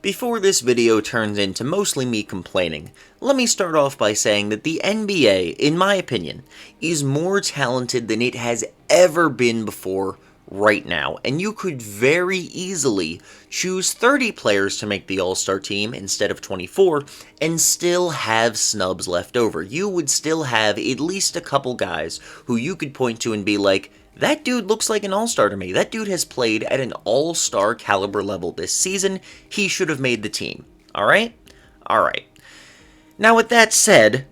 Before this video turns into mostly me complaining, let me start off by saying that the NBA, in my opinion, is more talented than it has ever been before right now, and you could very easily choose 30 players to make the All-Star team instead of 24 and still have snubs left over. You would still have at least a couple guys who you could point to and be like, that dude looks like an all-star to me. That dude has played at an all-star caliber level this season. He should have made the team. Alright? Alright. Now with that said,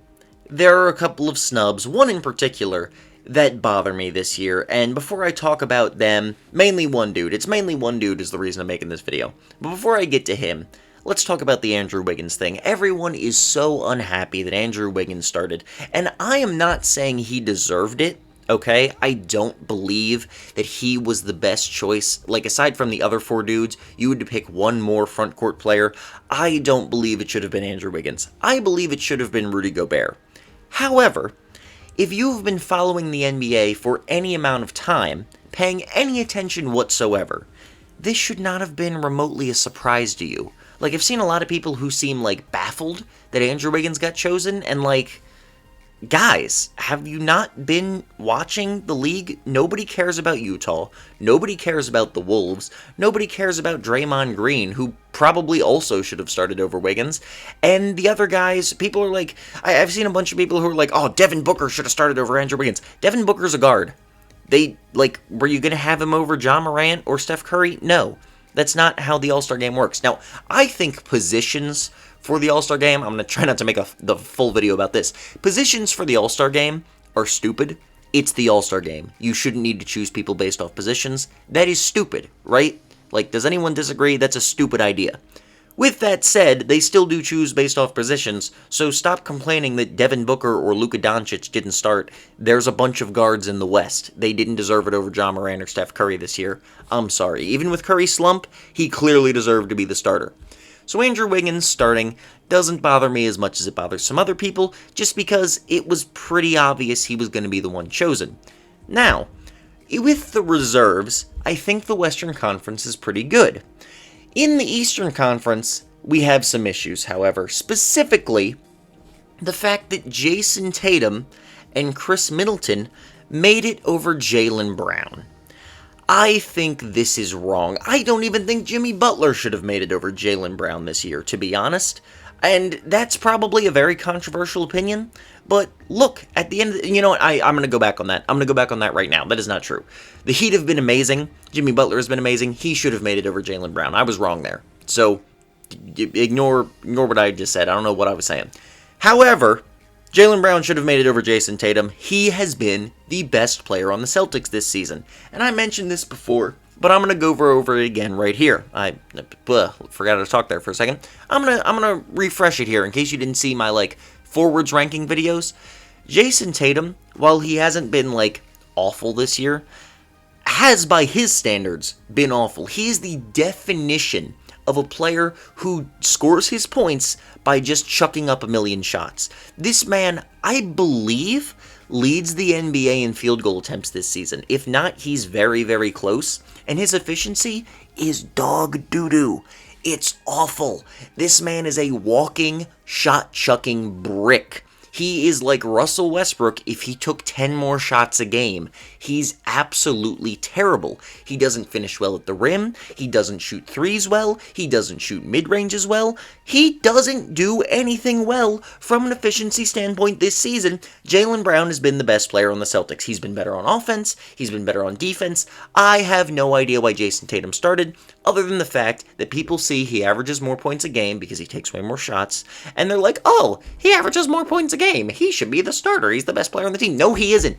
there are a couple of snubs, one in particular, that bother me this year, and before I talk about them, mainly one dude. It's mainly one dude is the reason I'm making this video. But before I get to him, let's talk about the Andrew Wiggins thing. Everyone is so unhappy that Andrew Wiggins started, and I am not saying he deserved it. Okay, I don't believe that he was the best choice. Like, aside from the other four dudes, you had to pick one more front court player. I don't believe it should have been Andrew Wiggins. I believe it should have been Rudy Gobert. However, if you've been following the NBA for any amount of time, paying any attention whatsoever, this should not have been remotely a surprise to you. Like, I've seen a lot of people who seem, like, baffled that Andrew Wiggins got chosen, and, like, guys, have you not been watching the league? Nobody cares about Utah. Nobody cares about the Wolves. Nobody cares about Draymond Green, who probably also should have started over Wiggins. And the other guys, people are like, I've seen a bunch of people who are like, oh, Devin Booker should have started over Andrew Wiggins. Devin Booker's a guard. Were you going to have him over John Morant or Steph Curry? No. That's not how the All-Star game works. Now, I think positions for the All-Star game, I'm going to try not to make the full video about this. Positions for the All-Star game are stupid. It's the All-Star game. You shouldn't need to choose people based off positions. That is stupid, right? Like, does anyone disagree? That's a stupid idea. With that said, they still do choose based off positions, so stop complaining that Devin Booker or Luka Doncic didn't start. There's a bunch of guards in the West. They didn't deserve it over John Morant or Steph Curry this year. I'm sorry. Even with Curry's slump, he clearly deserved to be the starter. So Andrew Wiggins starting doesn't bother me as much as it bothers some other people, just because it was pretty obvious he was going to be the one chosen. Now, with the reserves, I think the Western Conference is pretty good. In the Eastern Conference, we have some issues, however, specifically the fact that Jason Tatum and Chris Middleton made it over Jaylen Brown. I think this is wrong. I don't even think Jimmy Butler should have made it over Jaylen Brown this year, to be honest. And that's probably a very controversial opinion. But look, at the end of you know what, I'm going to go back on that. I'm going to go back on that right now. That is not true. The Heat have been amazing. Jimmy Butler has been amazing. He should have made it over Jaylen Brown. I was wrong there. So, ignore what I just said. I don't know what I was saying. However, Jaylen Brown should have made it over Jason Tatum. He has been the best player on the Celtics this season. And I mentioned this before, but I'm going to go over it again right here. I forgot how to talk there for a second. I'm gonna refresh it here in case you didn't see my, forwards ranking videos. Jason Tatum, while he hasn't been, awful this year, has, by his standards, been awful. He is the definition of a player who scores his points by just chucking up a million shots. This man, I believe, leads the NBA in field goal attempts this season. If not, he's very, very close. And his efficiency is dog doo-doo. It's awful. This man is a walking, shot-chucking brick. He is like Russell Westbrook if he took 10 more shots a game. He's absolutely terrible. He doesn't finish well at the rim. He doesn't shoot threes well. He doesn't shoot mid-ranges well. He doesn't do anything well from an efficiency standpoint this season. Jaylen Brown has been the best player on the Celtics. He's been better on offense. He's been better on defense. I have no idea why Jason Tatum started, other than the fact that people see he averages more points a game because he takes way more shots, and they're like, oh, he averages more points a game. He should be the starter. He's the best player on the team. No, he isn't.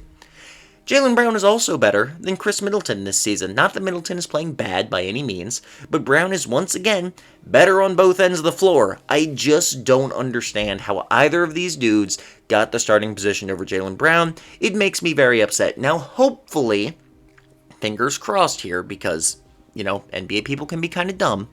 Jaylen Brown is also better than Chris Middleton this season. Not that Middleton is playing bad by any means, but Brown is once again better on both ends of the floor. I just don't understand how either of these dudes got the starting position over Jaylen Brown. It makes me very upset. Now, hopefully, fingers crossed here, because, NBA people can be kind of dumb.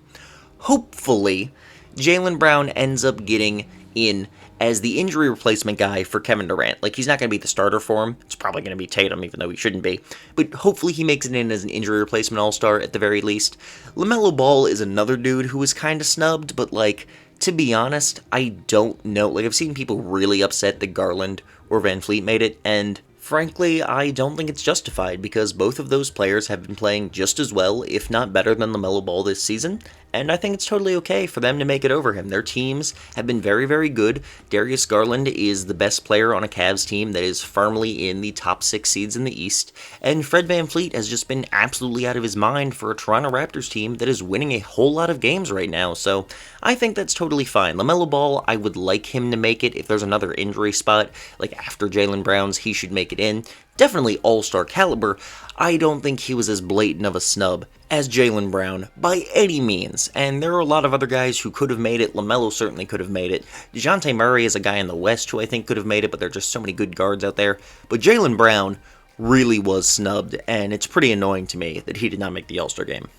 Hopefully, Jaylen Brown ends up getting in as the injury replacement guy for Kevin Durant. Like, he's not going to be the starter for him. It's probably going to be Tatum, even though he shouldn't be. But hopefully he makes it in as an injury replacement all-star at the very least. LaMelo Ball is another dude who was kind of snubbed, but, like, to be honest, I don't know. Like, I've seen people really upset that Garland or Van Fleet made it, and frankly, I don't think it's justified, because both of those players have been playing just as well, if not better than LaMelo Ball this season, and I think it's totally okay for them to make it over him. Their teams have been very, very good. Darius Garland is the best player on a Cavs team that is firmly in the top 6 seeds in the East, and Fred VanVleet has just been absolutely out of his mind for a Toronto Raptors team that is winning a whole lot of games right now, so I think that's totally fine. LaMelo Ball, I would like him to make it. If there's another injury spot, like after Jaylen Brown's, he should make it in. Definitely all-star caliber. I don't think he was as blatant of a snub as Jaylen Brown by any means, and there are a lot of other guys who could have made it. LaMelo certainly could have made it. DeJounte Murray is a guy in the West who I think could have made it, but there are just so many good guards out there. But Jaylen Brown really was snubbed, and it's pretty annoying to me that he did not make the All-Star game.